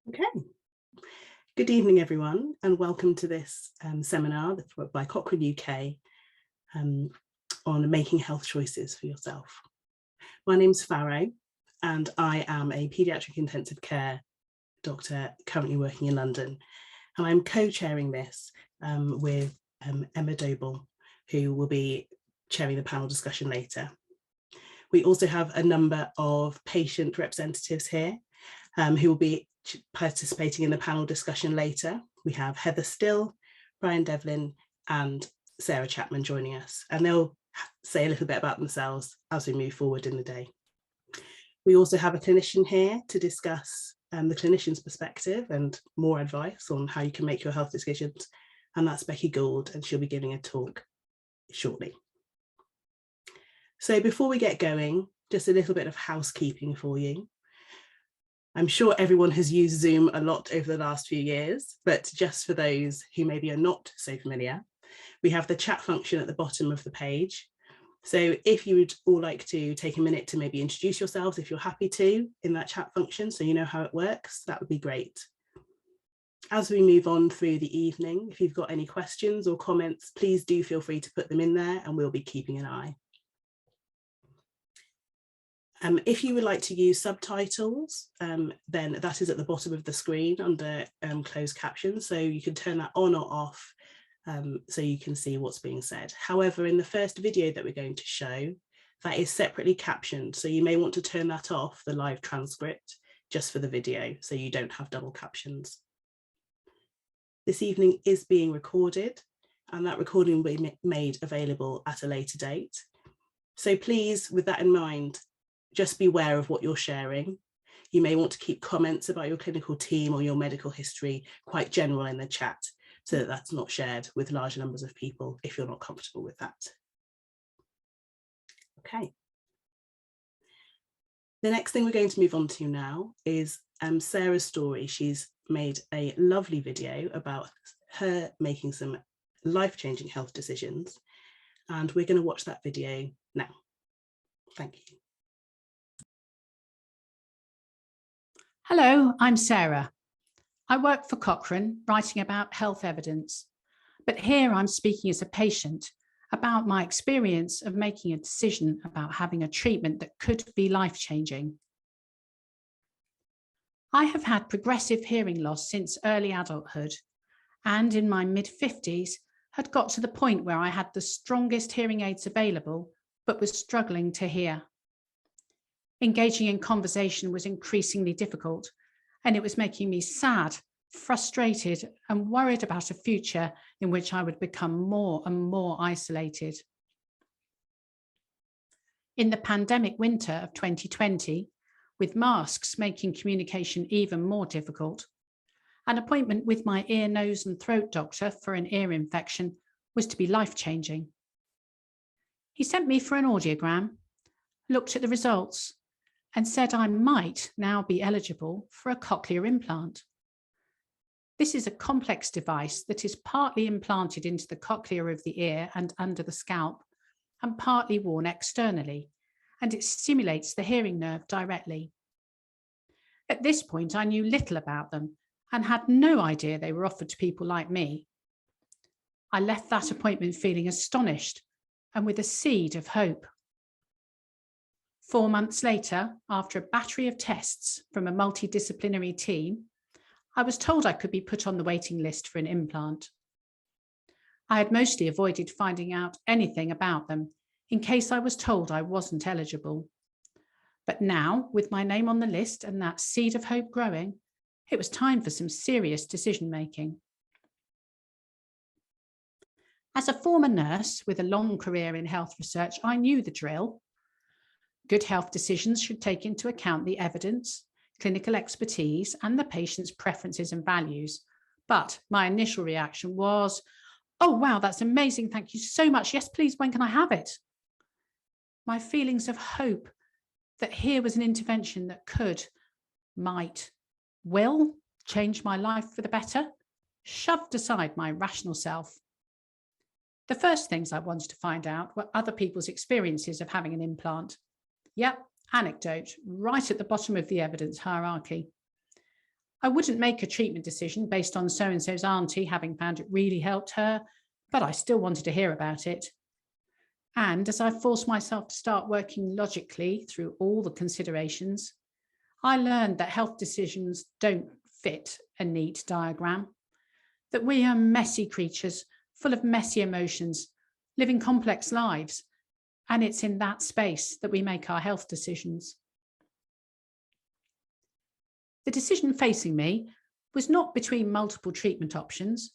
Okay. Good evening, everyone, and welcome to this seminar by Cochrane UK on making health choices for yourself. My name's Farrow, and I am a paediatric intensive care doctor currently working in London. And I'm co-chairing this with Emma Doble, who will be chairing the panel discussion later. We also have a number of patient representatives here who will be participating in the panel discussion later. We have Heather Still, Brian Devlin, and Sarah Chapman joining us, and they'll say a little bit about themselves as we move forward in the day. We also have a clinician here to discuss the clinician's perspective and more advice on how you can make your health decisions, and that's Becky Gould, and she'll be giving a talk shortly. So before we get going, just a little bit of housekeeping for you. I'm sure everyone has used Zoom a lot over the last few years, but just for those who maybe are not so familiar, we have the chat function at the bottom of the page. So if you would all like to take a minute to maybe introduce yourselves, if you're happy to, in that chat function, so you know how it works, that would be great. As we move on through the evening, if you've got any questions or comments, please do feel free to put them in there and we'll be keeping an eye. If you would like to use subtitles, then that is at the bottom of the screen under closed captions. So you can turn that on or off so you can see what's being said. However, in the first video that we're going to show, that is separately captioned. So you may want to turn that off, the live transcript, just for the video, so you don't have double captions. This evening is being recorded, and that recording will be made available at a later date. So please, with that in mind, just be aware of what you're sharing. You may want to keep comments about your clinical team or your medical history quite general in the chat, so that that's not shared with large numbers of people if you're not comfortable with that. Okay. The next thing we're going to move on to now is Sarah's story. She's made a lovely video about her making some life-changing health decisions, and we're going to watch that video now. Thank you. Hello, I'm Sarah. I work for Cochrane, writing about health evidence, but here I'm speaking as a patient about my experience of making a decision about having a treatment that could be life-changing. I have had progressive hearing loss since early adulthood, and in my mid-50s had got to the point where I had the strongest hearing aids available, but was struggling to hear. Engaging in conversation was increasingly difficult, and it was making me sad, frustrated, and worried about a future in which I would become more and more isolated. In the pandemic winter of 2020, with masks making communication even more difficult, an appointment with my ear, nose, and throat doctor for an ear infection was to be life-changing. He sent me for an audiogram, looked at the results, and said I might now be eligible for a cochlear implant. This is a complex device that is partly implanted into the cochlea of the ear and under the scalp, and partly worn externally, and it stimulates the hearing nerve directly. At this point, I knew little about them and had no idea they were offered to people like me. I left that appointment feeling astonished and with a seed of hope. 4 months later, after a battery of tests from a multidisciplinary team, I was told I could be put on the waiting list for an implant. I had mostly avoided finding out anything about them in case I was told I wasn't eligible. But now, with my name on the list and that seed of hope growing, it was time for some serious decision-making. As a former nurse with a long career in health research, I knew the drill. Good health decisions should take into account the evidence, clinical expertise, and the patient's preferences and values. But my initial reaction was, oh, wow, that's amazing. Thank you so much. Yes, please, when can I have it? My feelings of hope that here was an intervention that could, might, will change my life for the better, shoved aside my rational self. The first things I wanted to find out were other people's experiences of having an implant. Yep, anecdote, right at the bottom of the evidence hierarchy. I wouldn't make a treatment decision based on so-and-so's auntie having found it really helped her, but I still wanted to hear about it. And as I forced myself to start working logically through all the considerations, I learned that health decisions don't fit a neat diagram, that we are messy creatures full of messy emotions, living complex lives, and it's in that space that we make our health decisions. The decision facing me was not between multiple treatment options,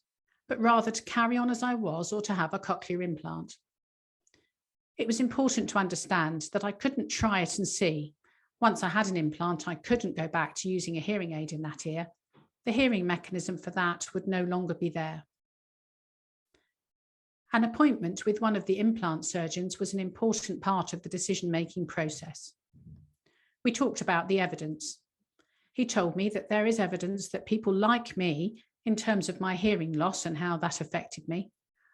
but rather to carry on as I was or to have a cochlear implant. It was important to understand that I couldn't try it and see. Once I had an implant, I couldn't go back to using a hearing aid in that ear. The hearing mechanism for that would no longer be there. An appointment with one of the implant surgeons was an important part of the decision-making process. We talked about the evidence. He told me that there is evidence that people like me, in terms of my hearing loss and how that affected me,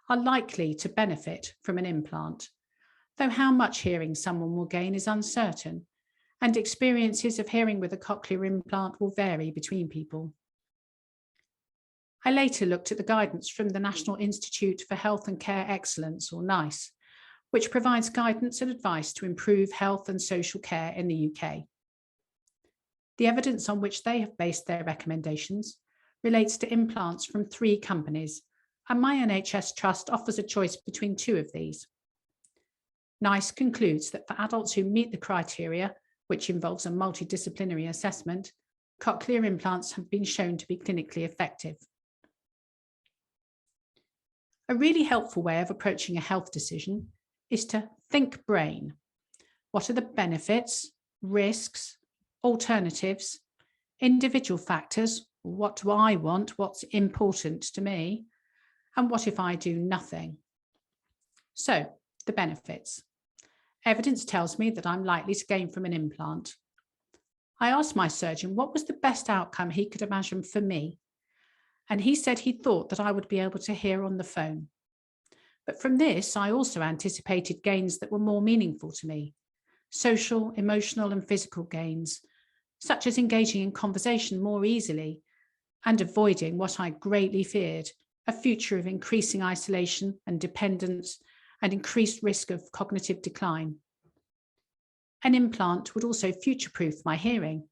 are likely to benefit from an implant, though how much hearing someone will gain is uncertain, and experiences of hearing with a cochlear implant will vary between people. I later looked at the guidance from the National Institute for Health and Care Excellence, or NICE, which provides guidance and advice to improve health and social care in the UK. The evidence on which they have based their recommendations relates to implants from 3 companies, and my NHS Trust offers a choice between 2 of these. NICE concludes that for adults who meet the criteria, which involves a multidisciplinary assessment, cochlear implants have been shown to be clinically effective. A really helpful way of approaching a health decision is to think brain. What are the benefits, risks, alternatives, individual factors? What do I want? What's important to me? And what if I do nothing? So, the benefits. Evidence tells me that I'm likely to gain from an implant. I asked my surgeon what was the best outcome he could imagine for me, and he said he thought that I would be able to hear on the phone. But from this, I also anticipated gains that were more meaningful to me: social, emotional, and physical gains, such as engaging in conversation more easily and avoiding what I greatly feared, a future of increasing isolation and dependence and increased risk of cognitive decline. An implant would also future-proof my hearing,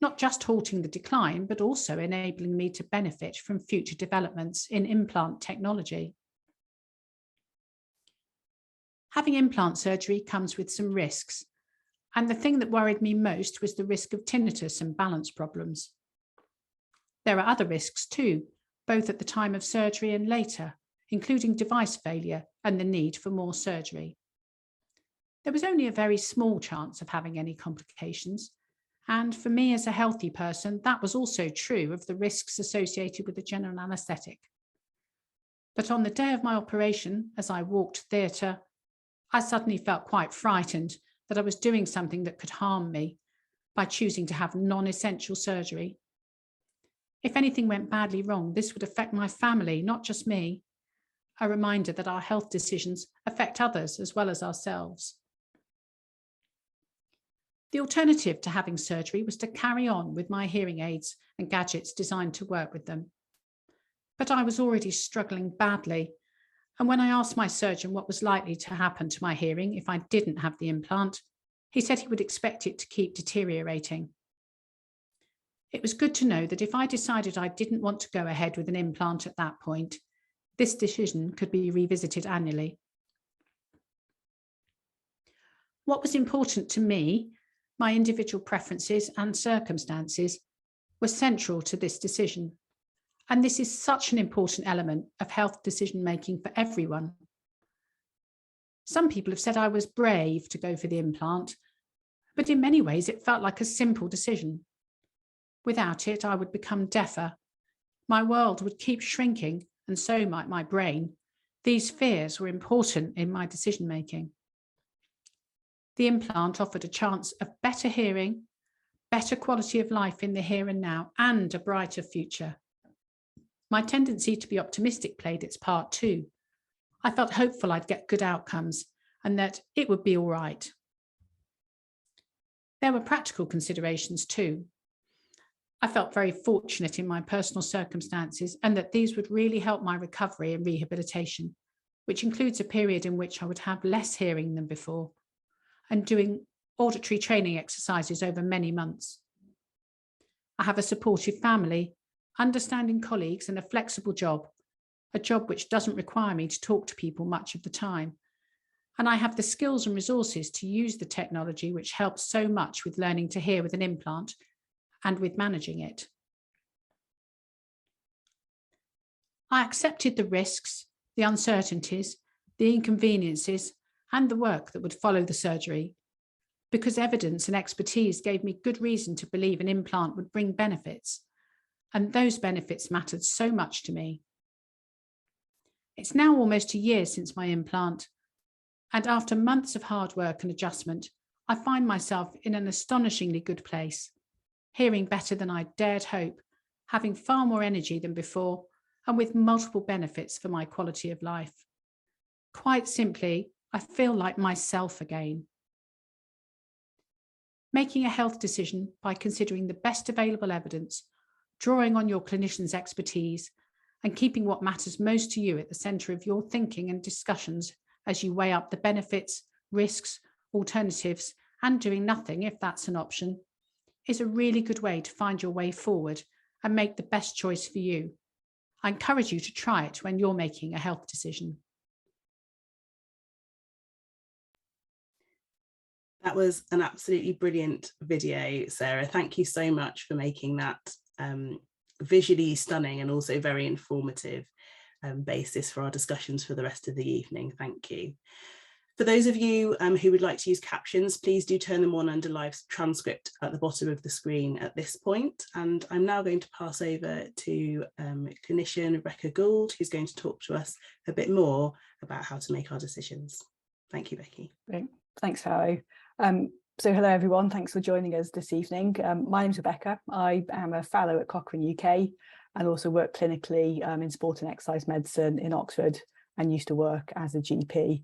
not just halting the decline, but also enabling me to benefit from future developments in implant technology. Having implant surgery comes with some risks, and the thing that worried me most was the risk of tinnitus and balance problems. There are other risks too, both at the time of surgery and later, including device failure and the need for more surgery. There was only a very small chance of having any complications, and for me as a healthy person, that was also true of the risks associated with the general anaesthetic. But on the day of my operation, as I walked theatre, I suddenly felt quite frightened that I was doing something that could harm me by choosing to have non-essential surgery. If anything went badly wrong, this would affect my family, not just me. A reminder that our health decisions affect others as well as ourselves. The alternative to having surgery was to carry on with my hearing aids and gadgets designed to work with them. But I was already struggling badly, and when I asked my surgeon what was likely to happen to my hearing if I didn't have the implant, he said he would expect it to keep deteriorating. It was good to know that if I decided I didn't want to go ahead with an implant at that point, this decision could be revisited annually. What was important to me, my individual preferences and circumstances, were central to this decision. And this is such an important element of health decision-making for everyone. Some people have said I was brave to go for the implant, but in many ways it felt like a simple decision. Without it, I would become deafer. My world would keep shrinking, and so might my brain. These fears were important in my decision-making. The implant offered a chance of better hearing, better quality of life in the here and now, and a brighter future. My tendency to be optimistic played its part too. I felt hopeful I'd get good outcomes and that it would be all right. There were practical considerations too. I felt very fortunate in my personal circumstances and that these would really help my recovery and rehabilitation, which includes a period in which I would have less hearing than before and doing auditory training exercises over many months. I have a supportive family, understanding colleagues, and a flexible job, a job which doesn't require me to talk to people much of the time. And I have the skills and resources to use the technology, which helps so much with learning to hear with an implant and with managing it. I accepted the risks, the uncertainties, the inconveniences, and the work that would follow the surgery, because evidence and expertise gave me good reason to believe an implant would bring benefits, and those benefits mattered so much to me. It's now almost a year since my implant, and after months of hard work and adjustment, I find myself in an astonishingly good place, hearing better than I dared hope, having far more energy than before, and with multiple benefits for my quality of life. Quite simply, I feel like myself again. Making a health decision by considering the best available evidence, drawing on your clinician's expertise, and keeping what matters most to you at the centre of your thinking and discussions as you weigh up the benefits, risks, alternatives, and doing nothing if that's an option, is a really good way to find your way forward and make the best choice for you. I encourage you to try it when you're making a health decision. That was an absolutely brilliant video, Sarah. Thank you so much for making that visually stunning and also very informative basis for our discussions for the rest of the evening. Thank you. For those of you who would like to use captions, please do turn them on under live transcript at the bottom of the screen at this point. And I'm now going to pass over to clinician Rebecca Gould, who's going to talk to us a bit more about how to make our decisions. Thank you, Becky. Great. Thanks, Farrow. So hello, everyone. Thanks for joining us this evening. My name's Rebecca. I am a fellow at Cochrane UK and also work clinically in sport and exercise medicine in Oxford and used to work as a GP.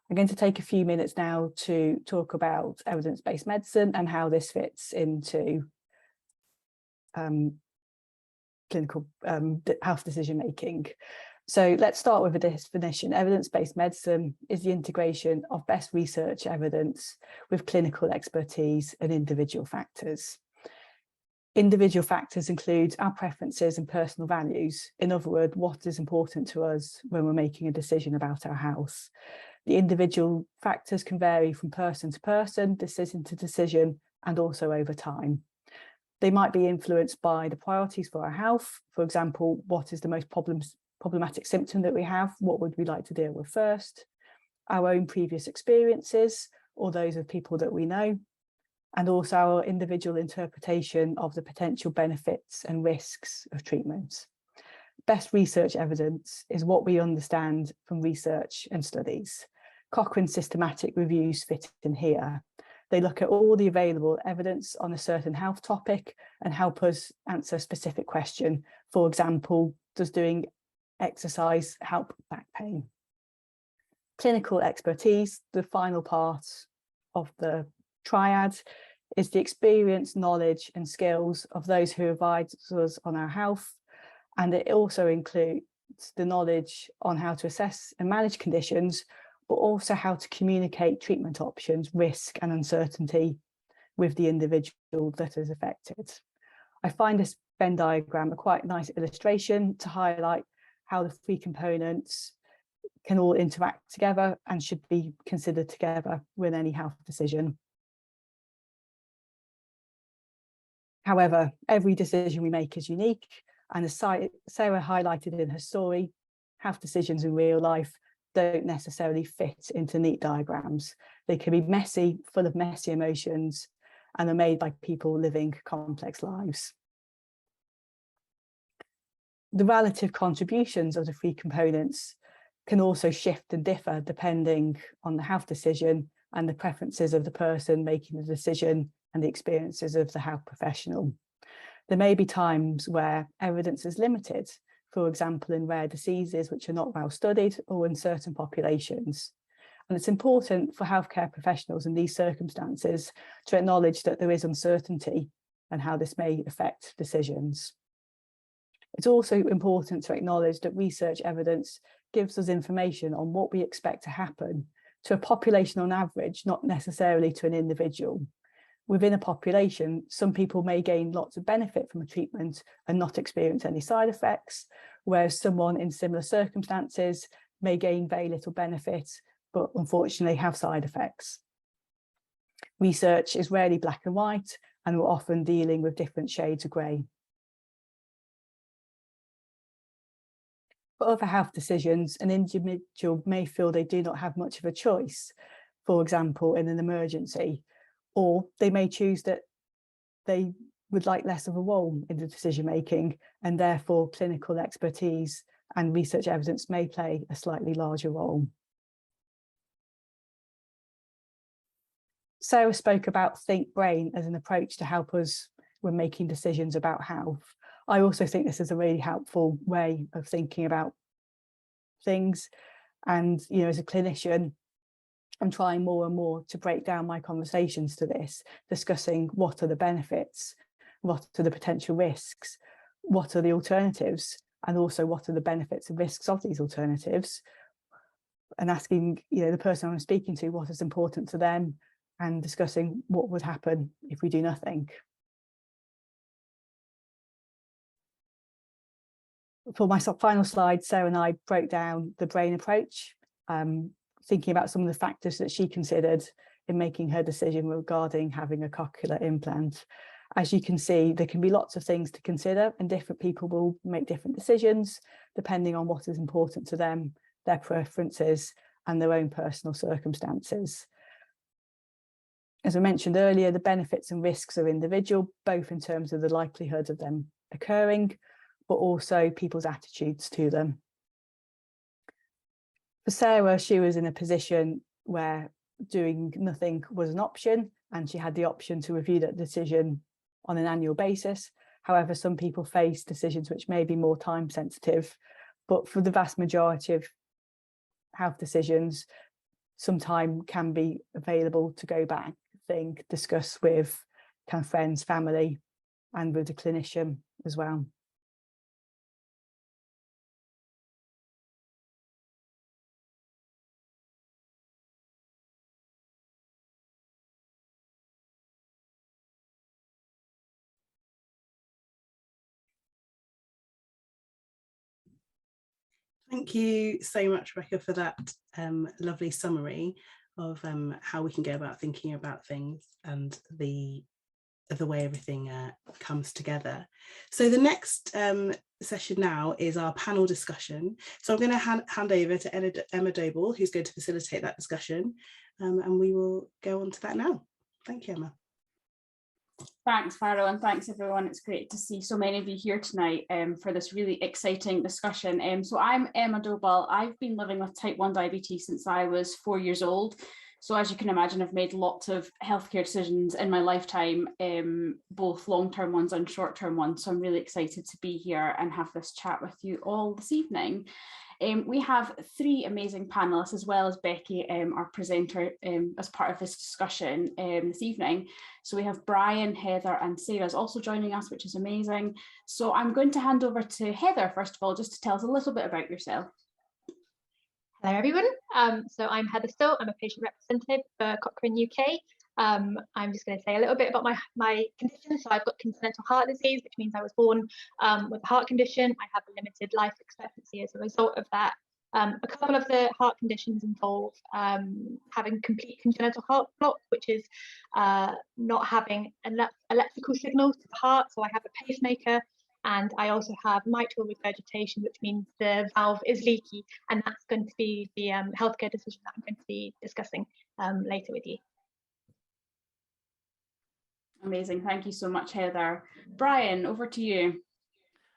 I'm going to take a few minutes now to talk about evidence-based medicine and how this fits into clinical health decision making. So let's start with a definition. Evidence-based medicine is the integration of best research evidence with clinical expertise and individual factors. Individual factors include our preferences and personal values. In other words, what is important to us when we're making a decision about our health. The individual factors can vary from person to person, decision to decision, and also over time. They might be influenced by the priorities for our health. For example, what is the most problematic symptom that we have? What would we like to deal with first? Our own previous experiences or those of people that we know, and also our individual interpretation of the potential benefits and risks of treatment. Best research evidence is what we understand from research and studies. Cochrane's systematic reviews fit in here. They look at all the available evidence on a certain health topic and help us answer a specific question. For example, does doing exercise help back pain? Clinical expertise, the final part of the triad, is the experience, knowledge and skills of those who advise us on our health, and it also includes the knowledge on how to assess and manage conditions, but also how to communicate treatment options, risk and uncertainty with the individual that is affected. I find this Venn diagram a quite nice illustration to highlight how the three components can all interact together and should be considered together with any health decision. However, every decision we make is unique, and as Sarah highlighted in her story, health decisions in real life don't necessarily fit into neat diagrams. They can be messy, full of messy emotions, and are made by people living complex lives. The relative contributions of the three components can also shift and differ depending on the health decision and the preferences of the person making the decision and the experiences of the health professional. There may be times where evidence is limited, for example, in rare diseases which are not well studied or in certain populations. And it's important for healthcare professionals in these circumstances to acknowledge that there is uncertainty and how this may affect decisions. It's also important to acknowledge that research evidence gives us information on what we expect to happen to a population on average, not necessarily to an individual. Within a population, some people may gain lots of benefit from a treatment and not experience any side effects, whereas someone in similar circumstances may gain very little benefit, but unfortunately have side effects. Research is rarely black and white, and we're often dealing with different shades of grey. For other health decisions, an individual may feel they do not have much of a choice, for example, in an emergency, or they may choose that they would like less of a role in the decision making, and therefore clinical expertise and research evidence may play a slightly larger role. Sarah spoke about Think Brain as an approach to help us when making decisions about health. I also think this is a really helpful way of thinking about things. And, you know, as a clinician, I'm trying more and more to break down my conversations to this, discussing what are the benefits, what are the potential risks, what are the alternatives, and also what are the benefits and risks of these alternatives, and asking, you know, the person I'm speaking to what is important to them, and discussing what would happen if we do nothing. For my final slide, Sarah and I broke down the brain approach, thinking about some of the factors that she considered in making her decision regarding having a cochlear implant. As you can see, there can be lots of things to consider, and different people will make different decisions depending on what is important to them, their preferences, and their own personal circumstances. As I mentioned earlier, the benefits and risks are individual, both in terms of the likelihood of them occurring, but also people's attitudes to them. For Sarah, she was in a position where doing nothing was an option, and she had the option to review that decision on an annual basis. However, some people face decisions which may be more time sensitive, but for the vast majority of health decisions, some time can be available to go back, think, discuss with kind of friends, family, and with a clinician as well. Thank you so much, Rebecca, for that lovely summary of how we can go about thinking about things and the way everything comes together. So the next session now is our panel discussion. So I'm going to hand over to Emma Doble, who's going to facilitate that discussion, and we will go on to that now. Thank you, Emma. Thanks, Farrell, and thanks everyone. It's great to see so many of you here tonight for this really exciting discussion. So I'm Emma Doble. I've been living with type 1 diabetes since I was 4 years old. So as you can imagine, I've made lots of healthcare decisions in my lifetime, both long-term ones and short-term ones. So I'm really excited to be here and have this chat with you all this evening. We have three amazing panelists, as well as Becky, our presenter, as part of this discussion this evening. So we have Brian, Heather, and Sarah is also joining us, which is amazing. So I'm going to hand over to Heather, first of all, just to tell us a little bit about yourself. Hello, everyone. So I'm Heather Still. I'm a patient representative for Cochrane UK. I'm just going to say a little bit about my condition. So I've got congenital heart disease, which means I was born with a heart condition. I have a limited life expectancy as a result of that. A couple of the heart conditions involve having complete congenital heart block, which is not having electrical signals to the heart. So I have a pacemaker, and I also have mitral regurgitation, which means the valve is leaky, and that's going to be the healthcare decision that I'm going to be discussing later with you. Amazing, thank you so much, Heather. Brian, over to you.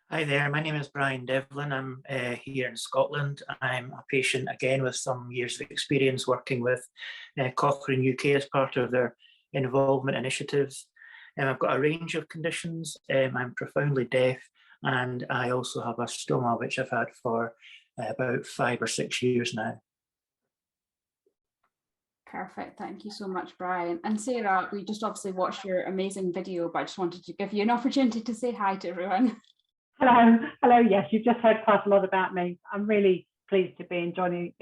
Hi there, my name is Brian Devlin. I'm here in Scotland. I'm a patient again with some years of experience working with Cochrane UK as part of their involvement initiatives. I've got a range of conditions. I'm profoundly deaf, and I also have a stoma, which I've had for about 5 or 6 years now. Perfect. Thank you so much, Brian. And Sarah, we just obviously watched your amazing video, but I just wanted to give you an opportunity to say hi to everyone. Hello. Yes, you've just heard quite a lot about me. I'm really pleased to be joining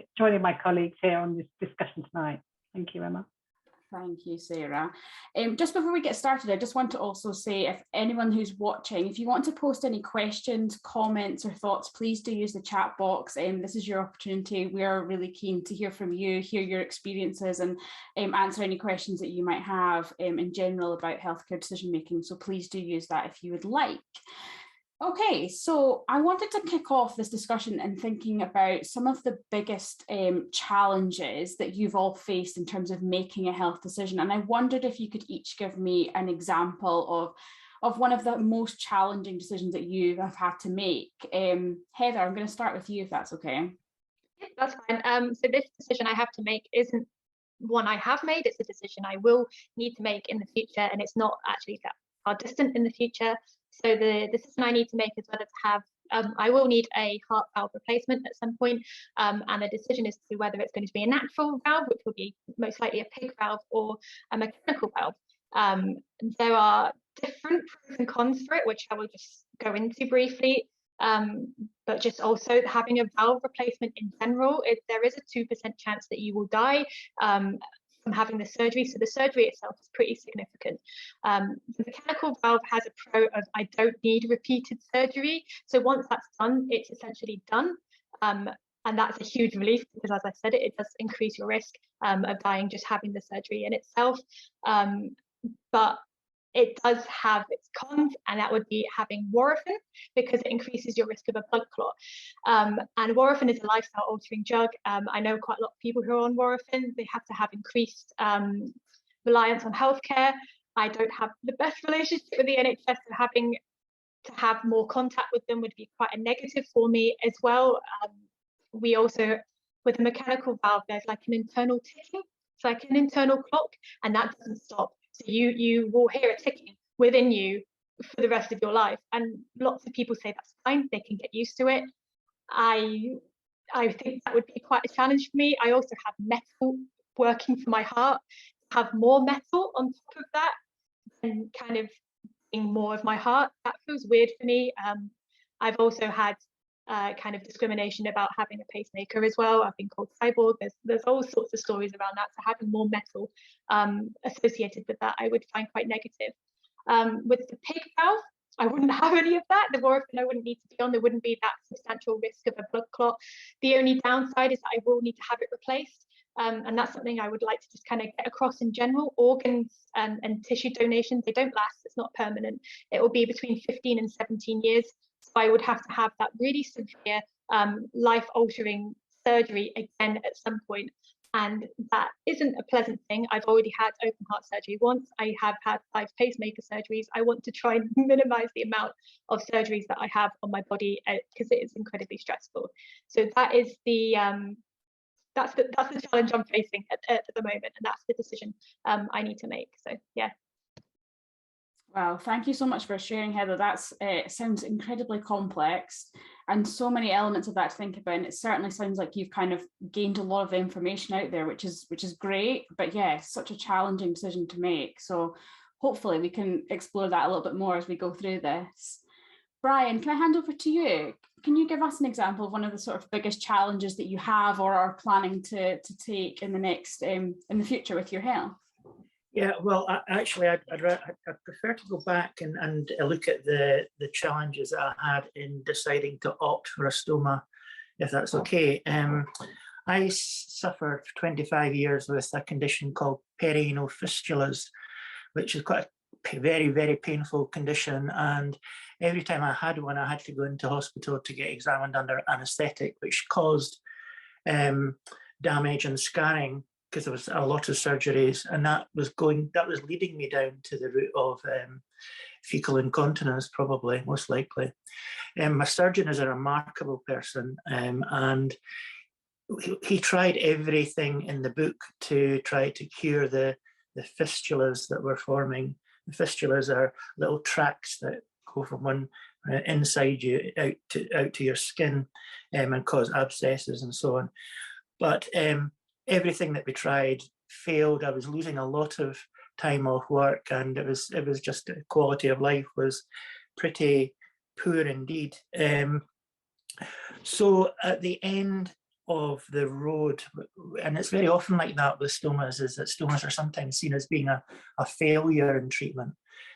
my colleagues here on this discussion tonight. Thank you, Emma. Thank you, Sarah. Just before we get started, I just want to also say, if anyone who's watching, if you want to post any questions, comments or thoughts, please do use the chat box. This is your opportunity. We are really keen to hear from you, hear your experiences and answer any questions that you might have in general about healthcare decision making. So please do use that if you would like. Okay, so I wanted to kick off this discussion and thinking about some of the biggest challenges that you've all faced in terms of making a health decision. And I wondered if you could each give me an example of one of the most challenging decisions that you have had to make. Heather, I'm going to start with you, if that's okay. Yeah, that's fine. So this decision I have to make isn't one I have made, it's a decision I will need to make in the future, and it's not actually that far distant in the future. So the decision I need to make is whether to have, I will need a heart valve replacement at some point, and the decision is to whether it's going to be a natural valve, which will be most likely a pig valve, or a mechanical valve. There are different pros and cons for it, which I will just go into briefly. But just also having a valve replacement in general, there is a 2% chance that you will die from having the surgery. So the surgery itself is pretty significant. The mechanical valve has a pro of I don't need repeated surgery. So once that's done, it's essentially done. And that's a huge relief because, as I said, it does increase your risk of dying just having the surgery in itself. But it does have its cons, and that would be having warfarin, because it increases your risk of a blood clot. And warfarin is a lifestyle altering drug. I know quite a lot of people who are on warfarin. They have to have increased reliance on healthcare. I don't have the best relationship with the NHS, so having to have more contact with them would be quite a negative for me as well. We also, with a mechanical valve, there's like an internal ticking. It's like an internal clock, and that doesn't stop. So you will hear a ticking within you for the rest of your life. And lots of people say that's fine, they can get used to it. I think that would be quite a challenge for me. I also have metal working for my heart. To have more metal on top of that and kind of being more of my heart, that feels weird for me. I've also had kind of discrimination about having a pacemaker as well. I've been called cyborg. There's all sorts of stories around that. So having more metal associated with that, I would find quite negative. With the pig valve, I wouldn't have any of that. The warfarin I wouldn't need to be on. There wouldn't be that substantial risk of a blood clot. The only downside is that I will need to have it replaced. And that's something I would like to just kind of get across in general. Organs and tissue donations, they don't last. It's not permanent. It will be between 15 and 17 years. So I would have to have that really severe life-altering surgery again at some point. And that isn't a pleasant thing. I've already had open heart surgery once. I have had 5 pacemaker surgeries. I want to try and minimize the amount of surgeries that I have on my body because it is incredibly stressful. So that is that's the challenge I'm facing at the moment, and that's the decision I need to make. So yeah. Wow, thank you so much for sharing, Heather. That's sounds incredibly complex and so many elements of that to think about. And it certainly sounds like you've kind of gained a lot of information out there, which is great. But yeah, such a challenging decision to make. So hopefully we can explore that a little bit more as we go through this. Brian, can I hand over to you? Can you give us an example of one of the sort of biggest challenges that you have or are planning to take in the next in the future with your health? Yeah, well, I'd prefer to go back and look at the challenges that I had in deciding to opt for a stoma, if that's okay. I suffered for 25 years with a condition called perianal fistulas, which is quite a very, very painful condition. And every time I had one, I had to go into hospital to get examined under anaesthetic, which caused damage and scarring, because there was a lot of surgeries, and that was leading me down to the route of fecal incontinence, probably, most likely. My surgeon is a remarkable person, and he tried everything in the book to try to cure the fistulas that were forming. The fistulas are little tracts that go from one inside you out to your skin and cause abscesses and so on. But everything that we tried failed. I was losing a lot of time off work, and it was just the quality of life was pretty poor indeed. So at the end of the road, and it's very often like that with stomas, is that stomas are sometimes seen as being a failure in treatment.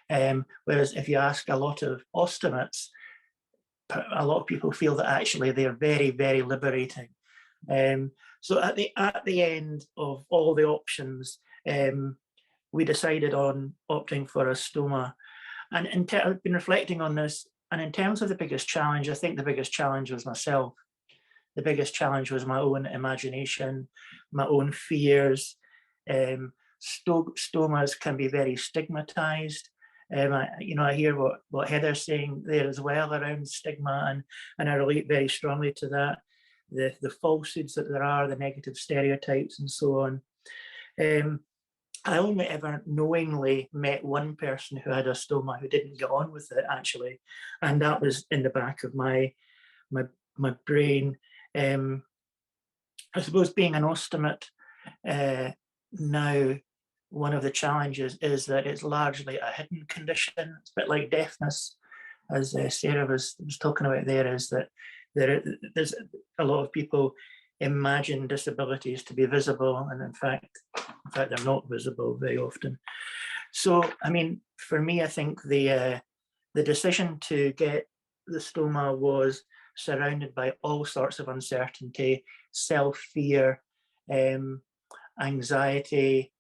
Whereas if you ask a lot of ostomates, a lot of people feel that actually they're very, very liberating. So at the end of all the options, we decided on opting for a stoma. And I've been reflecting on this, and in terms of the biggest challenge, I think the biggest challenge was myself. The biggest challenge was my own imagination, my own fears. Stomas can be very stigmatized. I hear what Heather's saying there as well around stigma, and I relate very strongly to that. The falsehoods that there are, the negative stereotypes and so on. I only ever knowingly met one person who had a stoma who didn't get on with it, actually, and that was in the back of my brain. I suppose being an ostomate now, one of the challenges is that it's largely a hidden condition. It's a bit like deafness, as Sarah was talking about there, is that there's a lot of people imagine disabilities to be visible, and in fact they're not visible very often. So, I mean, for me, I think the decision to get the stoma was surrounded by all sorts of uncertainty, self-fear, anxiety,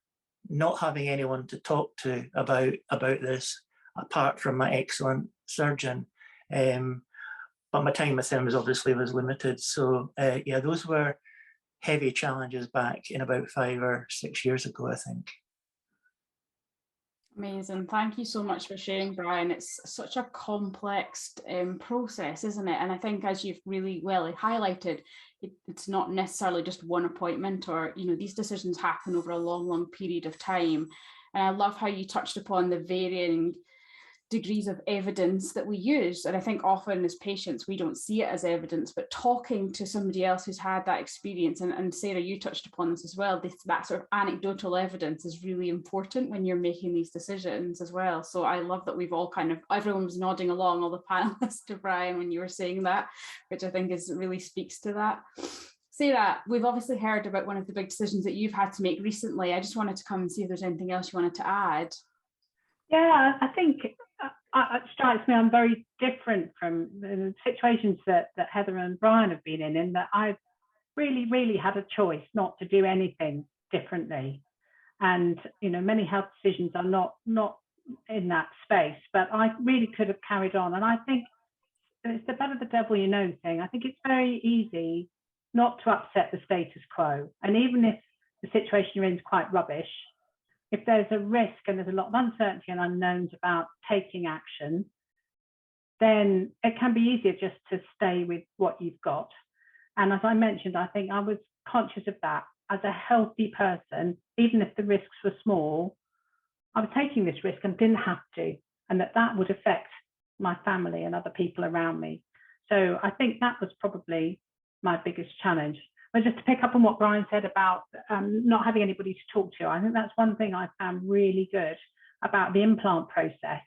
not having anyone to talk to about this, apart from my excellent surgeon. But my time with him was limited. So yeah, those were heavy challenges back in about 5 or 6 years ago, I think. Amazing. Thank you so much for sharing, Brian. It's such a complex process, isn't it? And I think, as you've really well highlighted, it's not necessarily just one appointment, or, you know, these decisions happen over a long period of time. And I love how you touched upon the varying degrees of evidence that we use. And I think often as patients, we don't see it as evidence, but talking to somebody else who's had that experience, and Sarah, you touched upon this as well, that sort of anecdotal evidence is really important when you're making these decisions as well. So I love that we've all everyone was nodding along, all the panelists, to Brian when you were saying that, which I think really speaks to that. Sarah, we've obviously heard about one of the big decisions that you've had to make recently. I just wanted to come and see if there's anything else you wanted to add. Yeah, I think it strikes me I'm very different from the situations that Heather and Brian have been in that I've really had a choice not to do anything differently. And, you know, many health decisions are not in that space, but I really could have carried on. And I think it's the better the devil you know thing. I think it's very easy not to upset the status quo. And even if the situation you're in is quite rubbish, if there's a risk and there's a lot of uncertainty and unknowns about taking action, then it can be easier just to stay with what you've got. And as I mentioned, I think I was conscious of that. As a healthy person, even if the risks were small, I was taking this risk and didn't have to, and that would affect my family and other people around me. So I think that was probably my biggest challenge. But just to pick up on what Brian said about not having anybody to talk to, I think that's one thing I found really good about the implant process,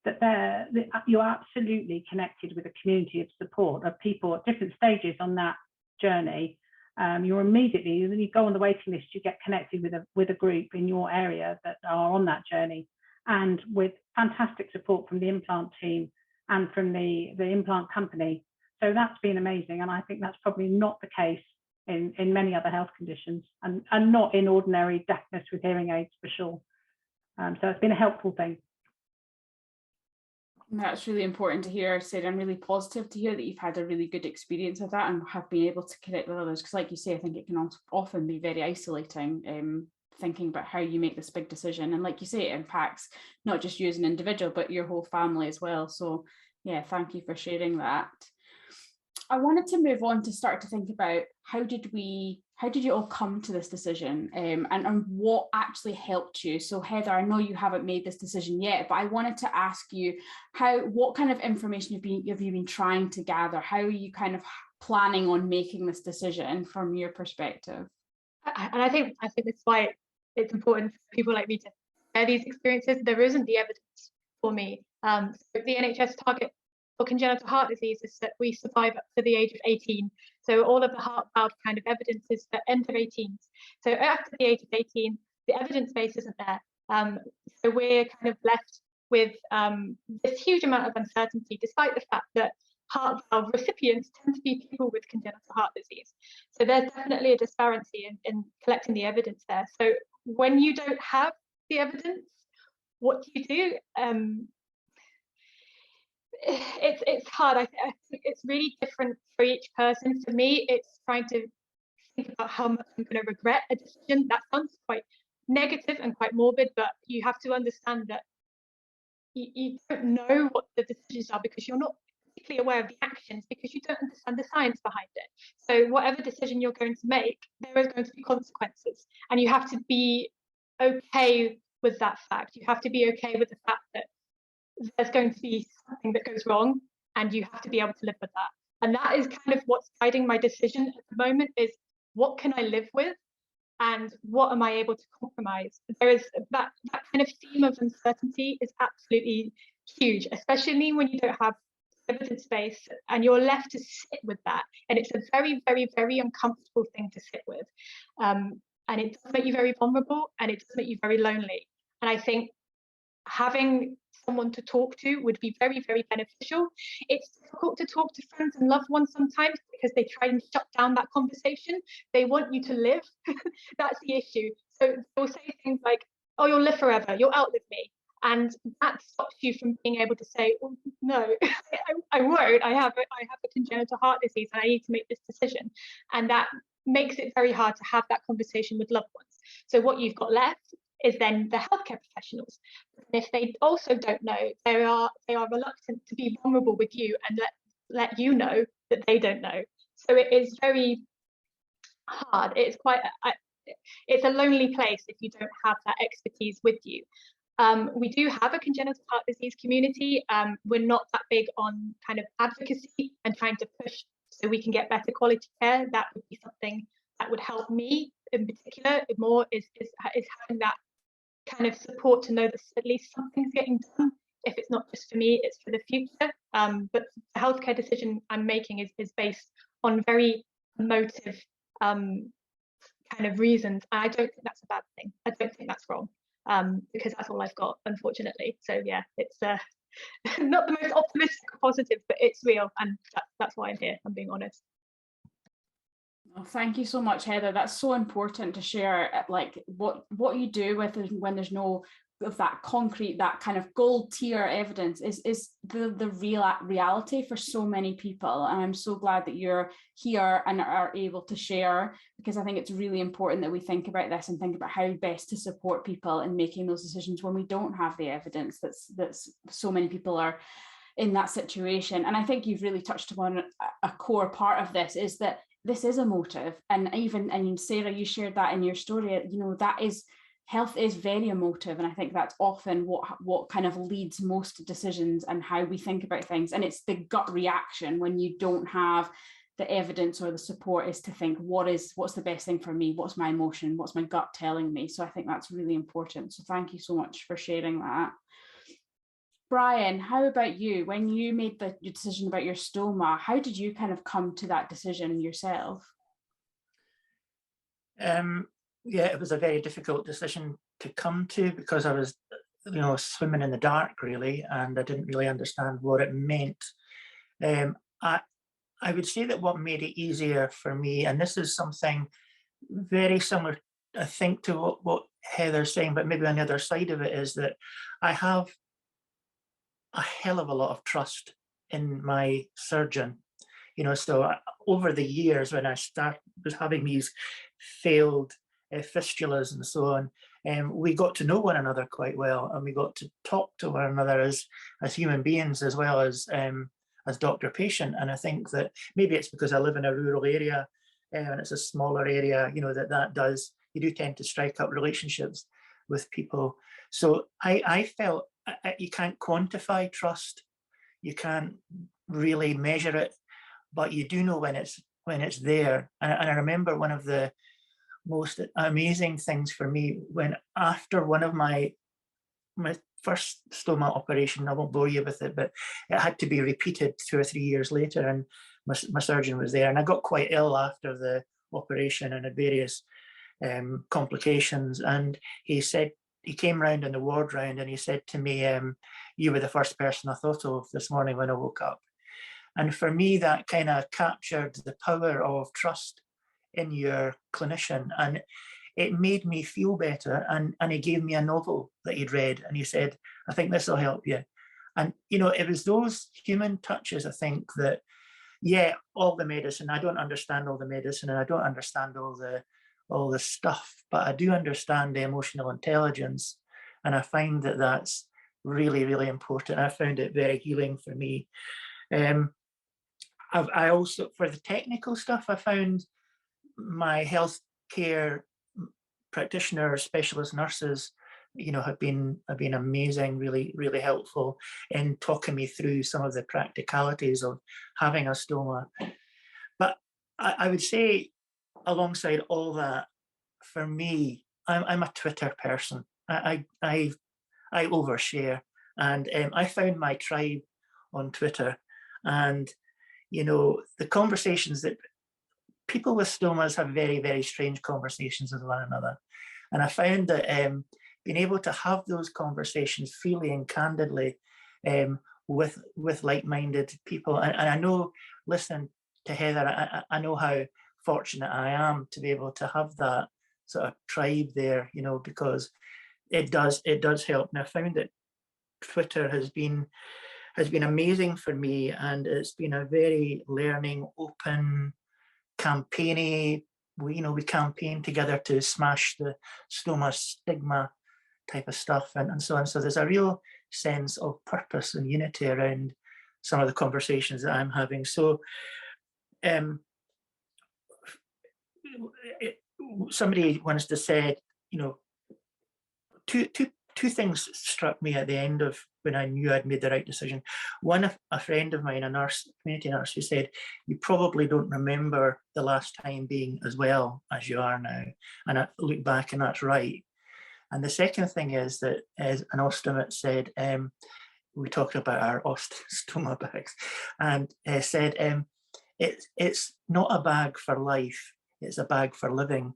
that you're absolutely connected with a community of support of people at different stages on that journey. You're immediately, when you go on the waiting list, you get connected with a group in your area that are on that journey, and with fantastic support from the implant team and from the implant company. So that's been amazing. And I think that's probably not the case in many other health conditions, and not in ordinary deafness with hearing aids for sure. So it's been a helpful thing. That's really important to hear, Sarah. I'm really positive to hear that you've had a really good experience with that and have been able to connect with others, because like you say, I think it can often be very isolating, thinking about how you make this big decision. And like you say, it impacts not just you as an individual, but your whole family as well. So yeah, thank you for sharing that. I wanted to move on to start to think about how did you all come to this decision, and what actually helped you? So Heather, I know you haven't made this decision yet, but I wanted to ask you what kind of information have you been trying to gather? How are you kind of planning on making this decision from your perspective? And I think that's why it's important for people like me to share these experiences. There isn't the evidence for me. So the NHS target for congenital heart disease is that we survive up to the age of 18. So all of the heart valve kind of evidence is for under 18s. So after the age of 18, the evidence base isn't there. So we're kind of left with this huge amount of uncertainty, despite the fact that heart valve recipients tend to be people with congenital heart disease. So there's definitely a disparity in collecting the evidence there. So when you don't have the evidence, what do you do? It's hard. I think it's really different for each person. For me, it's trying to think about how much I'm going to regret a decision. That sounds quite negative and quite morbid, but you have to understand that you don't know what the decisions are because you're not particularly aware of the actions, because you don't understand the science behind it. So whatever decision you're going to make, there is going to be consequences, and you have to be okay with that fact. You have to be okay with the fact that there's going to be something that goes wrong, and you have to be able to live with that. And that is kind of what's guiding my decision at the moment, is what can I live with and what am I able to compromise? There is that kind of theme of uncertainty is absolutely huge, especially when you don't have evidence base and you're left to sit with that. And it's a very, very, very uncomfortable thing to sit with. And it does make you very vulnerable, and it does make you very lonely. And I think having someone to talk to would be very, very beneficial. It's difficult to talk to friends and loved ones sometimes because they try and shut down that conversation. They want you to live. That's the issue. So they'll say things like, oh, you'll live forever, you'll outlive me. And that stops you from being able to say, oh, no, I won't. I have a congenital heart disease and I need to make this decision. And that makes it very hard to have that conversation with loved ones. So what you've got left is then the healthcare professionals. And if they also don't know, they are reluctant to be vulnerable with you and let you know that they don't know. So it is very hard. It's quite it's a lonely place if you don't have that expertise with you. We do have a congenital heart disease community. We're not that big on kind of advocacy and trying to push so we can get better quality care. That would be something that would help me in particular more, is having that kind of support to know that at least something's getting done. If it's not just for me, it's for the future. But the healthcare decision I'm making is based on very emotive kind of reasons. And I don't think that's a bad thing. I don't think that's wrong, because that's all I've got, unfortunately. So yeah, it's not the most optimistic or positive, but it's real, and that's why I'm here, I'm being honest. Oh, thank you so much, Heather. That's so important to share, like what you do with it when there's no of that concrete, that kind of gold tier evidence is the reality for so many people. And I'm so glad that you're here and are able to share, because I think it's really important that we think about this and think about how best to support people in making those decisions when we don't have the evidence. That's so many people are in that situation. And I think you've really touched upon a core part of this, is that this is emotive. And Sarah, you shared that in your story, you know, that is, health is very emotive. And I think that's often what kind of leads most decisions and how we think about things. And it's the gut reaction when you don't have the evidence or the support, is to think, what's the best thing for me? What's my emotion? What's my gut telling me? So I think that's really important. So thank you so much for sharing that. Brian, how about you? When you made the decision about your stoma, how did you kind of come to that decision yourself? Yeah, it was a very difficult decision to come to, because I was, swimming in the dark really, and I didn't really understand what it meant. I would say that what made it easier for me, and this is something very similar, I think, to what Heather's saying, but maybe on the other side of it, is that I have a hell of a lot of trust in my surgeon. So over the years, when I was having these failed fistulas and so on, we got to know one another quite well, and we got to talk to one another as human beings as well as doctor-patient. And I think that maybe it's because I live in a rural area and it's a smaller area, you do tend to strike up relationships with people. So I felt you can't quantify trust, you can't really measure it, but you do know when it's there. And I remember one of the most amazing things for me when after one of my first stoma operation, I won't bore you with it, but it had to be repeated 2 or 3 years later, and my surgeon was there, and I got quite ill after the operation and had various complications. And he came round in the ward round and he said to me, you were the first person I thought of this morning when I woke up. And for me, that kind of captured the power of trust in your clinician, and it made me feel better. And he gave me a novel that he'd read, and he said, I think this will help you. And, you know, it was those human touches, I think, that, yeah, all the medicine, I don't understand all the medicine, and I don't understand all the stuff, but I do understand the emotional intelligence. And I find that that's really, really important. I found it very healing for me. I also, for the technical stuff, I found my healthcare practitioners, specialist nurses, you know, have been amazing, really, really helpful in talking me through some of the practicalities of having a stoma. But I would say, alongside all that, for me, I'm a Twitter person. I overshare, and I found my tribe on Twitter, and you know, the conversations that people with stomas have, very, very strange conversations with one another. And I found that being able to have those conversations freely and candidly with like-minded people, and I know, listening to Heather, I know how fortunate I am to be able to have that sort of tribe there, you know, because it does help. And I found that Twitter has been amazing for me, and it's been a very learning, open, campaigny. We campaign together to smash the stoma stigma type of stuff, and so on. So there's a real sense of purpose and unity around some of the conversations that I'm having. So somebody once just said, you know, two things struck me at the end of when I knew I'd made the right decision. One, a friend of mine, a nurse, community nurse, who said, you probably don't remember the last time being as well as you are now. And I look back and that's right. And the second thing is that, as an ostomate said, we talked about our stoma bags, and said, it's not a bag for life, it's a bag for living.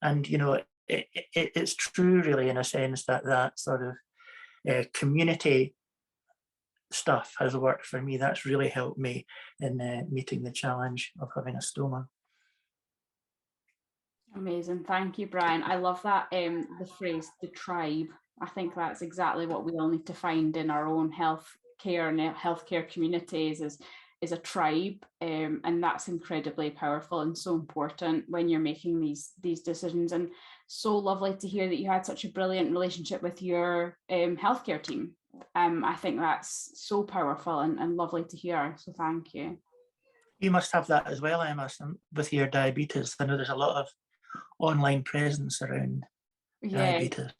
And, you know, it's true, really, in a sense, that sort of community stuff has worked for me. That's really helped me in meeting the challenge of having a stoma. Amazing, thank you, Brian. I love that, the phrase, the tribe. I think that's exactly what we all need to find in our own healthcare and healthcare communities is a tribe, and that's incredibly powerful and so important when you're making these decisions. And so lovely to hear that you had such a brilliant relationship with your healthcare team. I think that's so powerful and lovely to hear. So thank you. You must have that as well, Emma, with your diabetes. I know there's a lot of online presence around diabetes.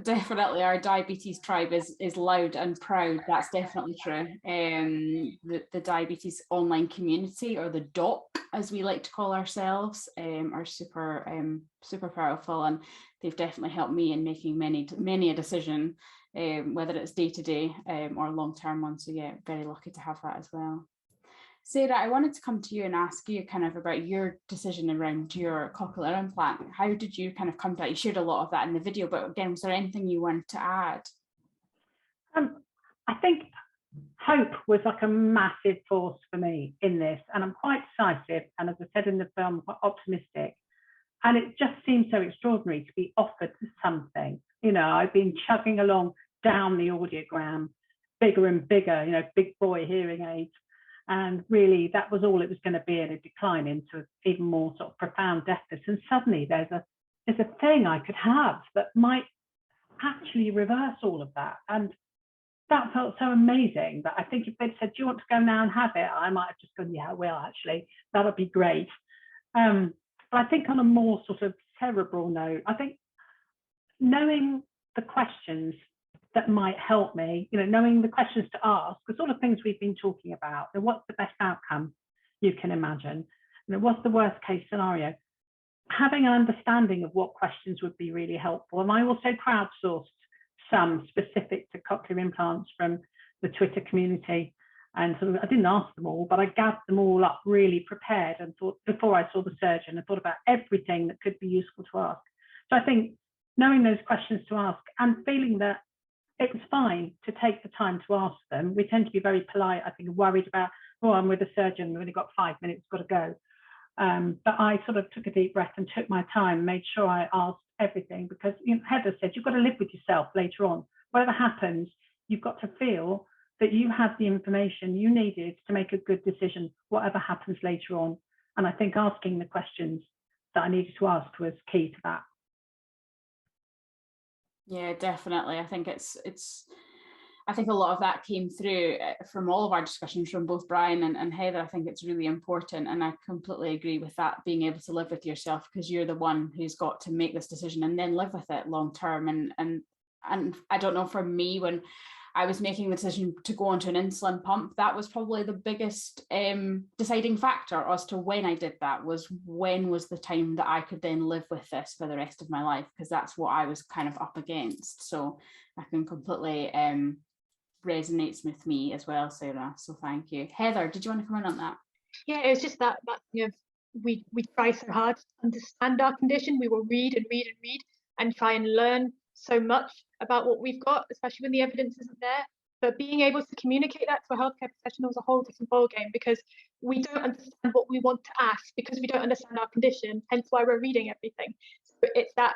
Definitely, our diabetes tribe is loud and proud. That's definitely true. The diabetes online community, or the doc as we like to call ourselves, are super powerful, and they've definitely helped me in making many a decision, whether it's day-to-day or long-term one. So yeah, very lucky to have that as well. Sarah, I wanted to come to you and ask you kind of about your decision around your cochlear implant. How did you kind of come to that? You shared a lot of that in the video, but again, was there anything you wanted to add? I think hope was like a massive force for me in this, and I'm quite decisive, and as I said in the film, quite optimistic. And it just seemed so extraordinary to be offered something. You know, I've been chugging along down the audiogram, bigger and bigger, you know, big boy hearing aids. And really, that was all it was going to be, and a decline into even more sort of profound deafness. And suddenly there's a thing I could have that might actually reverse all of that. And that felt so amazing that I think if they'd said, do you want to go now and have it? I might have just gone, yeah, I will, actually. That would be great. But I think on a more sort of cerebral note, I think knowing the questions that might help me, you know, knowing the questions to ask, because all the things we've been talking about, what's the best outcome you can imagine? You know, what's the worst case scenario? having an understanding of what questions would be really helpful. And I also crowdsourced some specific to cochlear implants from the Twitter community. And sort of, I didn't ask them all, but I gathered them all up really prepared and thought, before I saw the surgeon, I thought about everything that could be useful to ask. So I think knowing those questions to ask and feeling that it was fine to take the time to ask them. We tend to be very polite, I think, worried about, oh, I'm with a surgeon, we've only got 5 minutes, got to go. But I sort of took a deep breath and took my time, made sure I asked everything, because Heather said, you've got to live with yourself later on. Whatever happens, you've got to feel that you had the information you needed to make a good decision, whatever happens later on. And I think asking the questions that I needed to ask was key to that. Yeah, definitely. I think I think a lot of that came through from all of our discussions from both Brian and Heather. I think it's really important. And I completely agree with that, being able to live with yourself, because you're the one who's got to make this decision and then live with it long term. And I don't know, for me, when I was making the decision to go onto an insulin pump, that was probably the biggest deciding factor as to when I did that, was when was the time that I could then live with this for the rest of my life, because that's what I was kind of up against. So I can completely resonates with me as well, Sarah. So thank you. Heather, did you want to comment on that? Yeah, it was just that we try so hard to understand our condition. We will read and read and read and try and learn so much about what we've got, especially when the evidence isn't there. But being able to communicate that to a healthcare professional is a whole different ballgame, because we don't understand what we want to ask, because we don't understand our condition, hence why we're reading everything. So it's that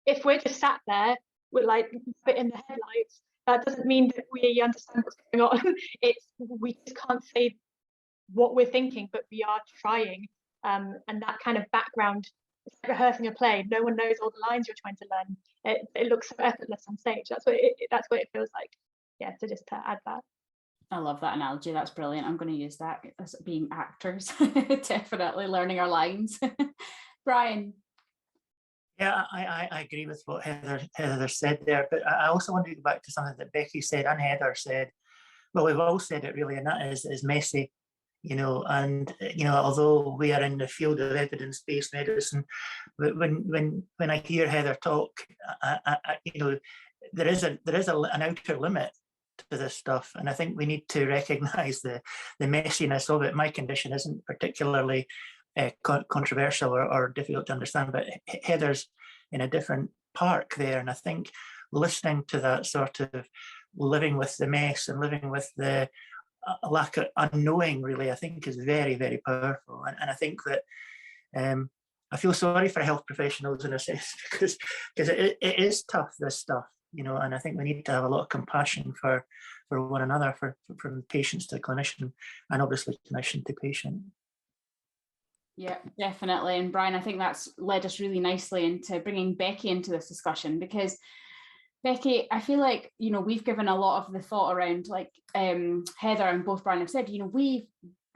if we're just sat there with like bit in the headlights, that doesn't mean that we understand what's going on. We just can't say what we're thinking, but we are trying. And that kind of background, it's like rehearsing a play. No one knows all the lines you're trying to learn. It looks so effortless on stage. That's what it feels like. Yeah, so just to add that. I love that analogy. That's brilliant. I'm going to use that as being actors. Definitely learning our lines. Brian. Yeah, I agree with what Heather said there, but I also want to go back to something that Becky said and Heather said. Well, we've all said it really, and that is messy, and although we are in the field of evidence-based medicine, when I hear Heather talk, there is an outer limit to this stuff, and I think we need to recognise the messiness of it. My condition isn't particularly controversial or difficult to understand, but Heather's in a different park there, and I think listening to that sort of living with the mess and living with the lack of unknowing, really, I think is very, very powerful. And I think that I feel sorry for health professionals in a sense, because it is tough, this stuff, and I think we need to have a lot of compassion for one another, from patients to clinician, and obviously clinician to patient. Yeah, definitely. And Brian, I think that's led us really nicely into bringing Becky into this discussion, because Becky, I feel like, we've given a lot of the thought around, like Heather and both Brian have said, we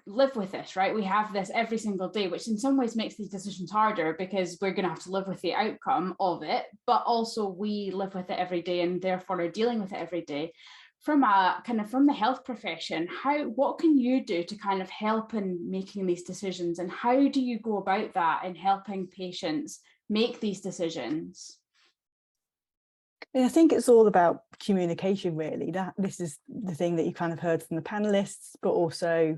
live with this, right? We have this every single day, which in some ways makes these decisions harder, because we're going to have to live with the outcome of it, but also we live with it every day and therefore are dealing with it every day. From the health profession, what can you do to kind of help in making these decisions, and how do you go about that in helping patients make these decisions? I think it's all about communication, really. This is the thing that you kind of heard from the panelists, but also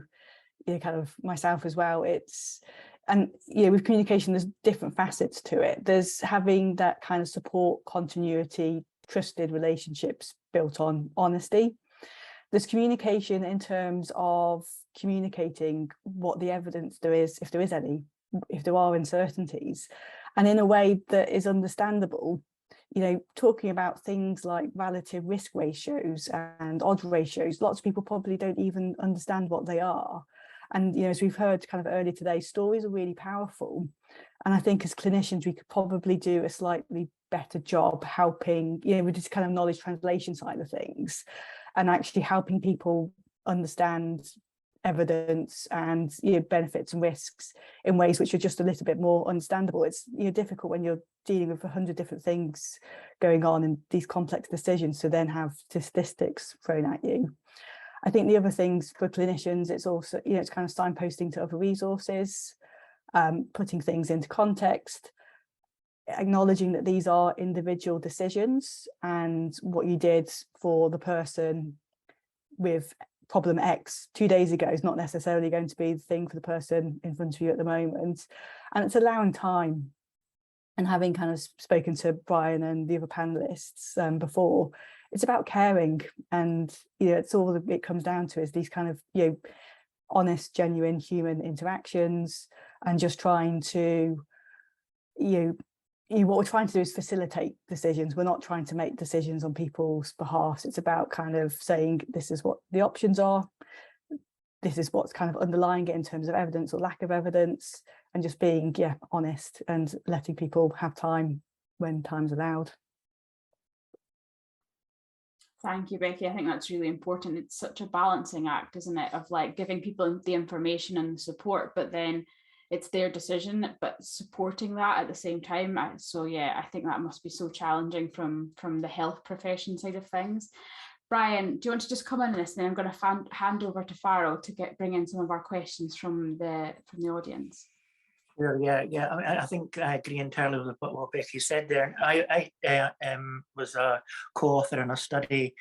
kind of myself as well. With communication, there's different facets to it. There's having that kind of support, continuity, trusted relationships built on honesty. There's communication in terms of communicating what the evidence there is, if there is any, if there are uncertainties, and in a way that is understandable. Talking about things like relative risk ratios and odds ratios, lots of people probably don't even understand what they are. And, as we've heard kind of earlier today, stories are really powerful. And I think as clinicians, we could probably do a slightly better job helping, with this kind of knowledge translation side of things, and actually helping people understand evidence and benefits and risks in ways which are just a little bit more understandable. It's difficult when you're dealing with 100 different things going on in these complex decisions to then have statistics thrown at you. I think the other things for clinicians, it's also it's kind of signposting to other resources, putting things into context, acknowledging that these are individual decisions, and what you did for the person with problem X 2 days ago is not necessarily going to be the thing for the person in front of you at the moment. And it's allowing time. And having kind of spoken to Brian and the other panelists before, it's about caring, and it's all it comes down to is these kind of honest, genuine human interactions, and just trying to what we're trying to do is facilitate decisions. We're not trying to make decisions on people's behalf. It's about kind of saying, this is what the options are, this is what's kind of underlying it in terms of evidence or lack of evidence, and just being honest and letting people have time when time's allowed. Thank you, Becky. I think that's really important. It's such a balancing act, isn't it, of like giving people the information and the support, but then it's their decision, but supporting that at the same time. So yeah, I think that must be so challenging from the health profession side of things. Brian, do you want to just come in on this, and then I'm going to hand over to Farrell to bring in some of our questions from the audience. Sure, yeah. I think I agree entirely with what Becky said there. I was a co-author in a study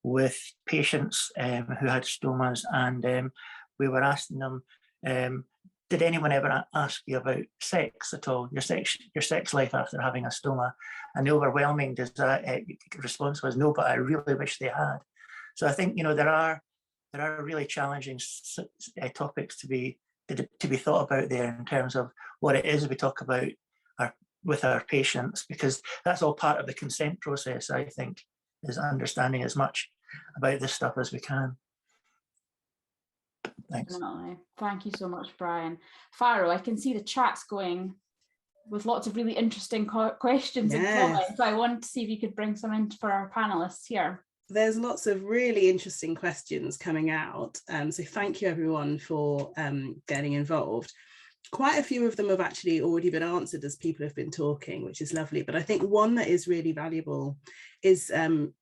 with patients who had stomas, and we were asking them, did anyone ever ask you about sex at all, your sex life after having a stoma? And the overwhelming response was no, but I really wish they had. So I think there are really challenging topics to be thought about there in terms of what it is we talk about with our patients, because that's all part of the consent process. I think is understanding as much about this stuff as we can. Thanks. Definitely. Thank you so much, Brian. Farrell, I can see the chat's going with lots of really interesting questions and comments. I want to see if you could bring some in for our panelists here. There's lots of really interesting questions coming out. So thank you everyone for getting involved. Quite a few of them have actually already been answered as people have been talking, which is lovely. But I think one that is really valuable is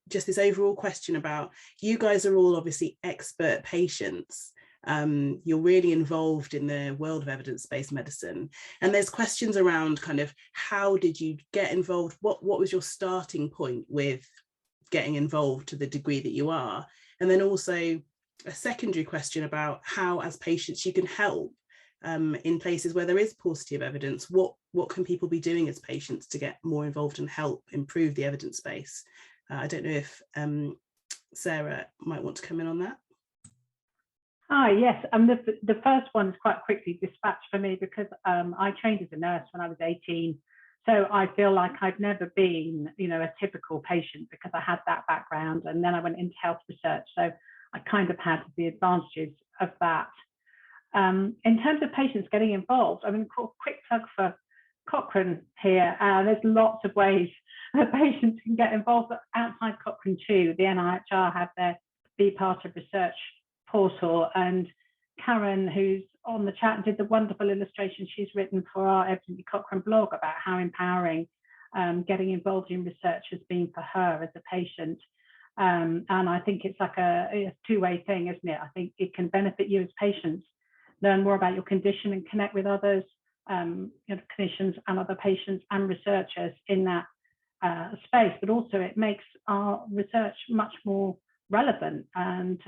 just this overall question about, you guys are all obviously expert patients. You're really involved in the world of evidence-based medicine, and there's questions around kind of how did you get involved, what was your starting point with getting involved to the degree that you are, and then also a secondary question about how as patients you can help in places where there is paucity of evidence. What can people be doing as patients to get more involved and help improve the evidence base? I don't know if Sarah might want to come in on that. Hi, yes, the first one is quite quickly dispatched for me because I trained as a nurse when I was 18. So I feel like I've never been, a typical patient because I had that background, and then I went into health research. So I kind of had the advantages of that. In terms of patients getting involved, quick plug for Cochrane here. There's lots of ways that patients can get involved, but outside Cochrane too. The NIHR have their Be Part of Research portal, and Karen, who's on the chat, did the wonderful illustration she's written for our Evidently Cochrane blog about how empowering getting involved in research has been for her as a patient. And I think it's like a two-way thing, isn't it? I think it can benefit you as patients, learn more about your condition and connect with others, clinicians and other patients and researchers in that space, but also it makes our research much more relevant, and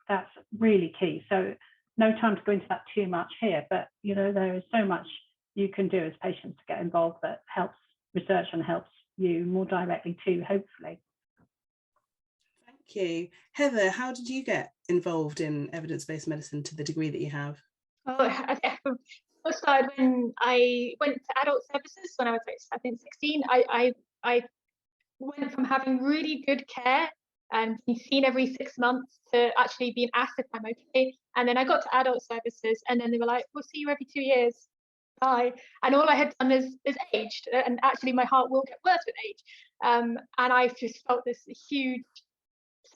that's really key. So no time to go into that too much here, but there is so much you can do as patients to get involved that helps research and helps you more directly too, hopefully. Thank you. Heather, how did you get involved in evidence-based medicine to the degree that you have? It started when I went to adult services when I was, I think, 16. I went from having really good care and being seen every 6 months to actually being asked if I'm okay. And then I got to adult services, and then they were like, we'll see you every 2 years. Bye. And all I had done is aged, and actually my heart will get worse with age. And I just felt this huge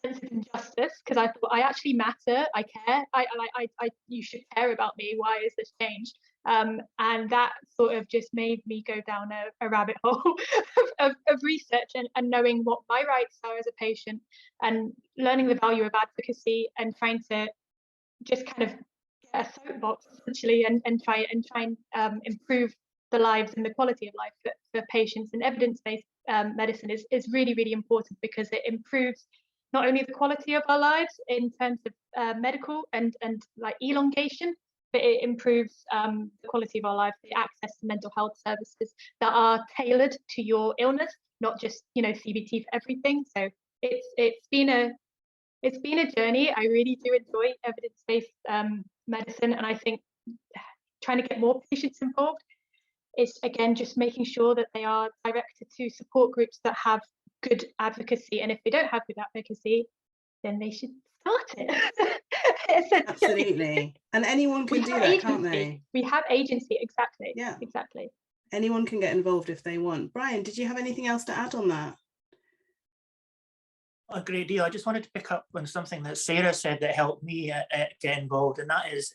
sense of injustice because I thought I actually matter, I care, you should care about me. Why is this changed? And that sort of just made me go down a rabbit hole of research and knowing what my rights are as a patient, and learning the value of advocacy, and trying to just kind of get a soapbox essentially and try and improve the lives and the quality of life for patients. And evidence-based medicine is really, really important because it improves not only the quality of our lives in terms of medical and like elongation, but it improves the quality of our lives, the access to mental health services that are tailored to your illness, not just, you know, CBT for everything. So it's been a journey. I really do enjoy evidence-based medicine, and I think trying to get more patients involved is, again, just making sure that they are directed to support groups that have good advocacy, and if they don't have good advocacy, then they should start it. Absolutely. And anyone can do that, agency. Can't they? We have agency, exactly. Yeah, exactly. Anyone can get involved if they want. Brian, did you have anything else to add on that? A great deal. I just wanted to pick up on something that Sarah said that helped me get involved, and that is,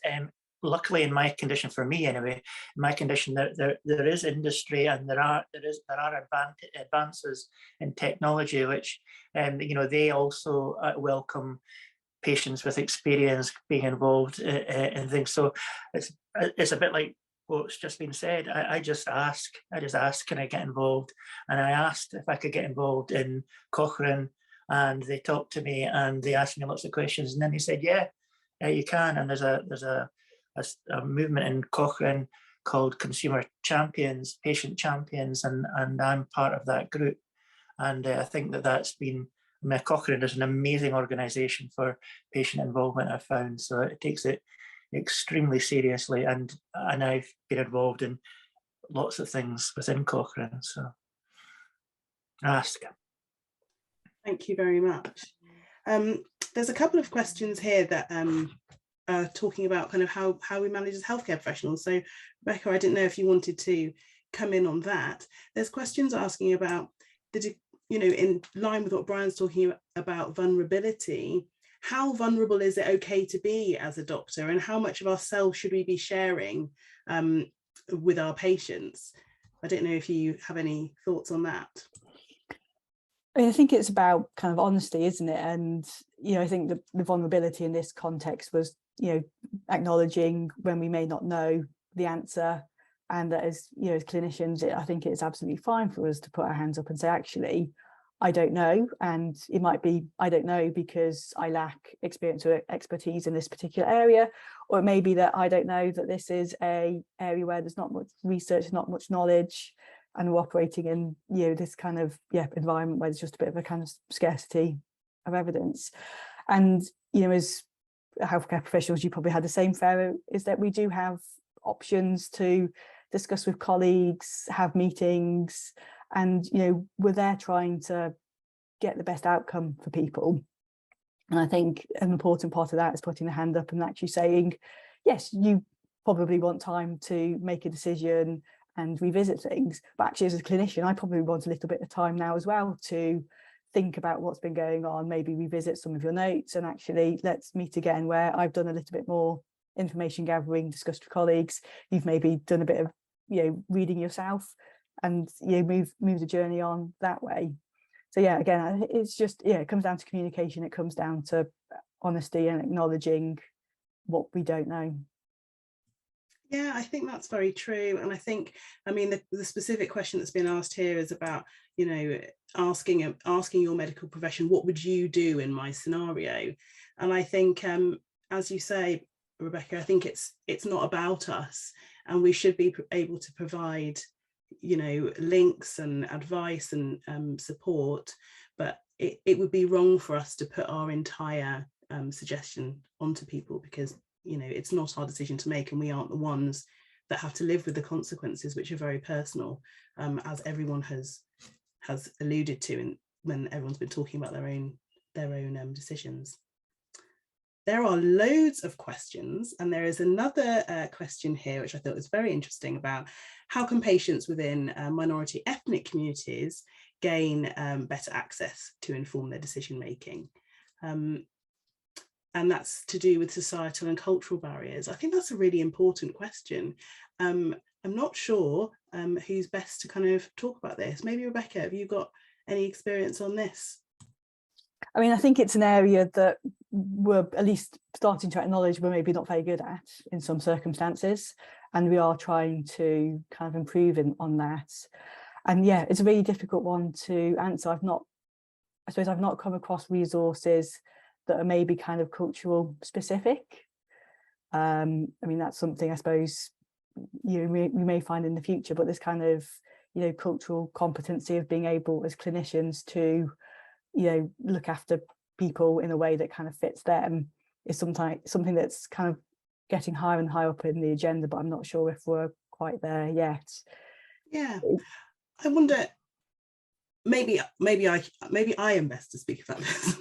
luckily in my condition, for me anyway, in my condition, there is industry and there are advances in technology, which you know, they also welcome patients with experience being involved in things. So it's a bit like what's just been said. I just asked, can I get involved? And I asked if I could get involved in Cochrane, and they talked to me and they asked me lots of questions, and then they said, yeah, you can. And there's a movement in Cochrane called Consumer Champions, Patient Champions, and I'm part of that group. And I think that's been, I mean, Cochrane is an amazing organisation for patient involvement, I've found. So it takes it extremely seriously, and I've been involved in lots of things within Cochrane. So ask. Thank you very much. There's a couple of questions here that are talking about kind of how we manage as healthcare professionals. So Rebecca, I didn't know if you wanted to come in on that. There's questions asking about you know, in line with what Brian's talking about vulnerability, how vulnerable is it okay to be as a doctor, and how much of ourselves should we be sharing with our patients? I don't know if you have any thoughts on that. I mean, I think it's about kind of honesty, isn't it? And, you know, I think the vulnerability in this context was, you know, acknowledging when we may not know the answer, and that as, you know, as clinicians, I think it's absolutely fine for us to put our hands up and say, actually, I don't know. And it might be, I don't know because I lack experience or expertise in this particular area, or it may be that I don't know that this is an area where there's not much research, not much knowledge, and we're operating in, you know, this kind of environment where there's just a bit of a kind of scarcity of evidence. And, you know, as healthcare professionals, you probably had the same, Farah, is that we do have options to discuss with colleagues, have meetings, and, you know, we're there trying to get the best outcome for people. And I think an important part of that is putting the hand up and actually saying, yes, you probably want time to make a decision and revisit things, but actually as a clinician, I probably want a little bit of time now as well to think about what's been going on, maybe revisit some of your notes, and actually let's meet again where I've done a little bit more information gathering, discussed with colleagues, you've maybe done a bit of, you know, reading yourself, and, you know, move the journey on that way. So yeah, again, it's just, yeah, it comes down to communication, it comes down to honesty and acknowledging what we don't know. Yeah, I think that's very true. And I think, I mean, the specific question that's been asked here is about, you know, asking your medical profession, what would you do in my scenario? And I think, as you say, Rebecca, I think it's not about us, and we should be able to provide, you know, links and advice and support, but it would be wrong for us to put our entire suggestion onto people, because, you know, it's not our decision to make, and we aren't the ones that have to live with the consequences, which are very personal, as everyone has alluded to when everyone's been talking about their own decisions. There are loads of questions, and there is another question here which I thought was very interesting about how can patients within minority ethnic communities gain better access to inform their decision making. And that's to do with societal and cultural barriers. I think that's a really important question. I'm not sure who's best to kind of talk about this. Maybe Rebecca, have you got any experience on this? I mean, I think it's an area that we're at least starting to acknowledge we're maybe not very good at in some circumstances. and we are trying to kind of improve on that. And yeah, it's a really difficult one to answer. I suppose I've not come across resources that are maybe kind of cultural specific. I mean, that's something I suppose we may find in the future, but this kind of, cultural competency of being able as clinicians to, look after people in a way that kind of fits them is something that's kind of getting higher and higher up in the agenda, but I'm not sure if we're quite there yet. Yeah, I wonder, maybe I am best to speak about this.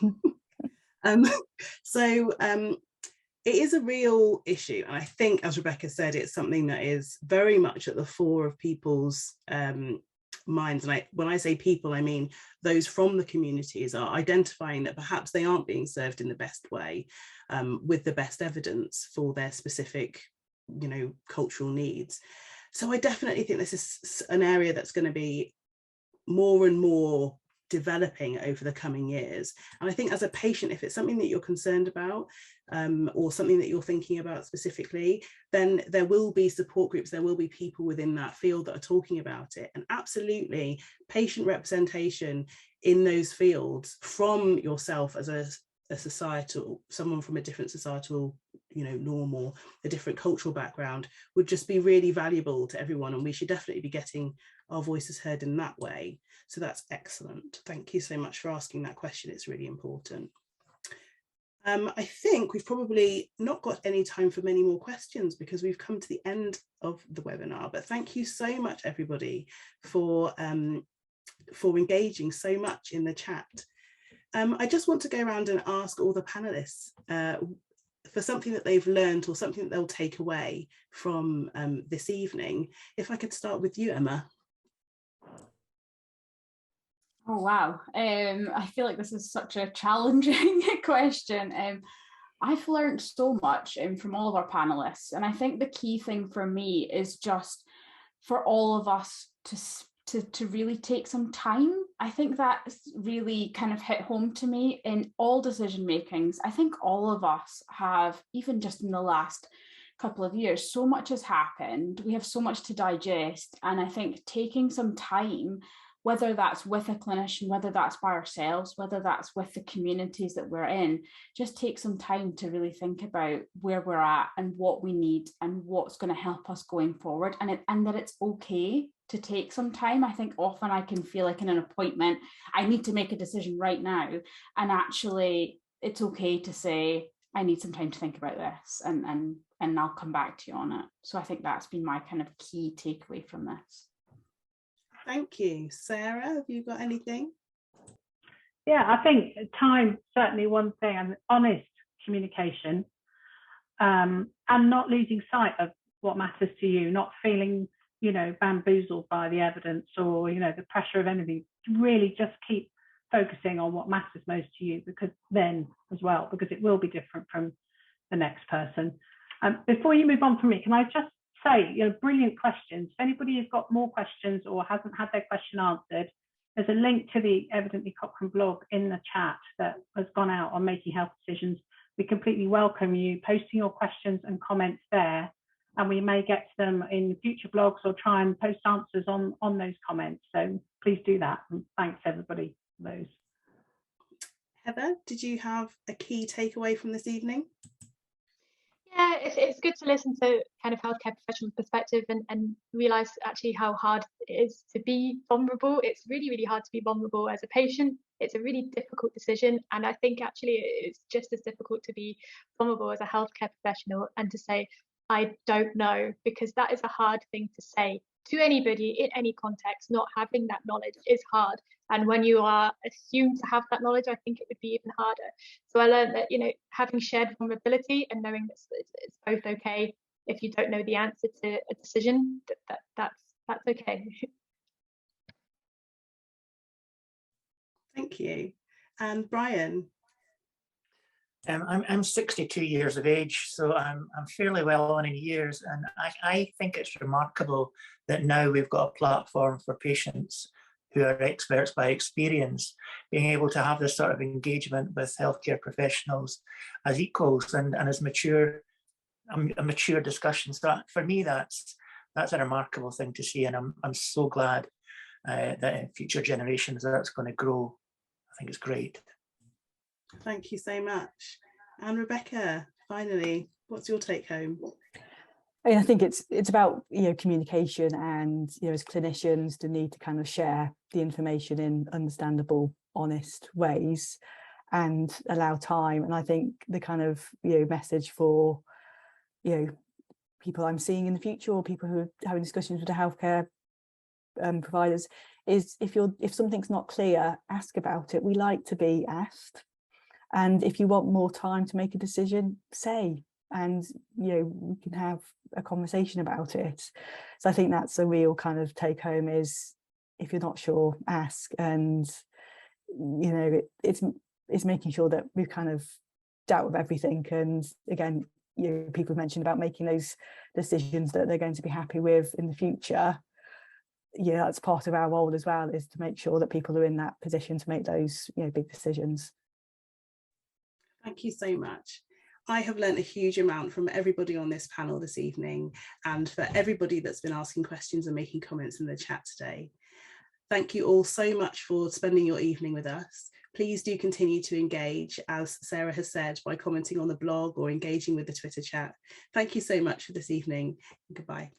It is a real issue, and I think, as Rebecca said, it's something that is very much at the fore of people's minds. And when I say people, I mean those from the communities are identifying that perhaps they aren't being served in the best way, with the best evidence for their specific, cultural needs. So I definitely think this is an area that's going to be more and more developing over the coming years. And I think as a patient, if it's something that you're concerned about, or something that you're thinking about specifically, then there will be support groups, there will be people within that field that are talking about it. And absolutely, patient representation in those fields from yourself as a societal, someone from a different societal, norm, or a different cultural background, would just be really valuable to everyone. And we should definitely be getting our voices heard in that way. So that's excellent. Thank you so much for asking that question. It's really important. I think we've probably not got any time for many more questions because we've come to the end of the webinar, but thank you so much, everybody, for engaging so much in the chat. I just want to go around and ask all the panelists for something that they've learned or something that they'll take away from this evening. If I could start with you, Emma. Oh, wow. I feel like this is such a challenging question. I've learned so much from all of our panelists. And I think the key thing for me is just for all of us to really take some time. I think that's really kind of hit home to me in all decision makings. I think all of us have, even just in the last couple of years, so much has happened. We have so much to digest. And I think taking some time, whether that's with a clinician, whether that's by ourselves, whether that's with the communities that we're in, just take some time to really think about where we're at and what we need and what's going to help us going forward, and that it's okay to take some time. I think often I can feel like in an appointment, I need to make a decision right now, and actually it's okay to say, I need some time to think about this, and I'll come back to you on it. So I think that's been my kind of key takeaway from this. Thank you. Sarah, have you got anything? Yeah, I think time, certainly one thing, and honest communication, and not losing sight of what matters to you, not feeling, bamboozled by the evidence or, the pressure of anything. Really just keep focusing on what matters most to you, because it will be different from the next person. Before you move on from me, can I just say, brilliant questions. If anybody has got more questions or hasn't had their question answered, there's a link to the Evidently Cochrane blog in the chat that has gone out on making health decisions. We completely welcome you posting your questions and comments there, and we may get to them in future blogs or try and post answers on those comments. So please do that. And thanks everybody for those. Heather, did you have a key takeaway from this evening? Yeah, it's good to listen to kind of healthcare professional perspective and realise actually how hard it is to be vulnerable. It's really, really hard to be vulnerable as a patient. It's a really difficult decision. And I think actually it's just as difficult to be vulnerable as a healthcare professional and to say, I don't know, because that is a hard thing to say to anybody in any context. Not having that knowledge is hard. And when you are assumed to have that knowledge, I think it would be even harder. So I learned that, having shared vulnerability and knowing that it's both okay if you don't know the answer to a decision, that's okay. Thank you. And Brian? I'm 62 years of age, so I'm fairly well on in years, and I think it's remarkable that now we've got a platform for patients who are experts by experience, being able to have this sort of engagement with healthcare professionals as equals and as mature a mature discussion. So for me, that's a remarkable thing to see, and I'm so glad that in future generations that's going to grow. I think it's great. Thank you so much. And Rebecca, finally, what's your take home? I think it's about, you know, communication, and, you know, as clinicians, the need to kind of share the information in understandable, honest ways and allow time. And I think the kind of, you know, message for, you know, people I'm seeing in the future, or people who are having discussions with the healthcare providers, is if something's not clear, ask about it. We like to be asked. And if you want more time to make a decision, say, and, you know, we can have a conversation about it. So I think that's a real kind of take home, is if you're not sure, ask. And, you know, it's making sure that we've kind of dealt with everything. And again, you know, people mentioned about making those decisions that they're going to be happy with in the future. Yeah, that's part of our role as well, is to make sure that people are in that position to make those, you know, big decisions. Thank you so much. I have learned a huge amount from everybody on this panel this evening, and for everybody that's been asking questions and making comments in the chat today. Thank you all so much for spending your evening with us. Please do continue to engage, as Sarah has said, by commenting on the blog or engaging with the Twitter chat. Thank you so much for this evening. Goodbye.